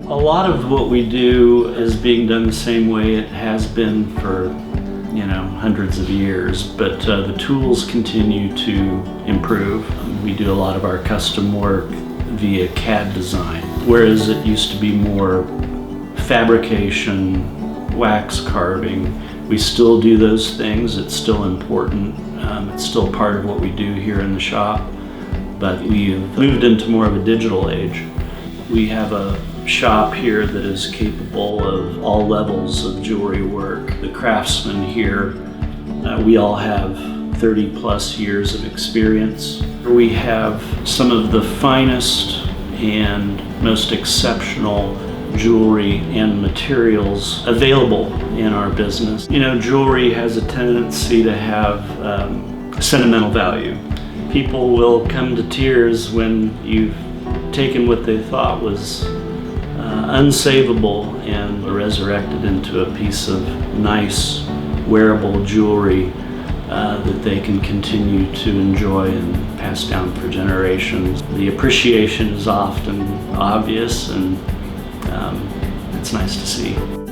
A lot of what we do is being done the same way it has been for, hundreds of years, but the tools continue to improve. We do a lot of our custom work via CAD design, whereas it used to be more fabrication, wax carving. We still do those things. It's still important. It's still part of what we do here in the shop, but we've moved into more of a digital age. We have a shop here that is capable of all levels of jewelry work. The craftsmen here, we all have 30 plus years of experience. We have some of the finest and most exceptional jewelry and materials available in our business. Jewelry has a tendency to have sentimental value. People will come to tears when you've taken what they thought was unsavable and resurrected into a piece of nice wearable jewelry that they can continue to enjoy and pass down for generations. The appreciation is often obvious, and it's nice to see.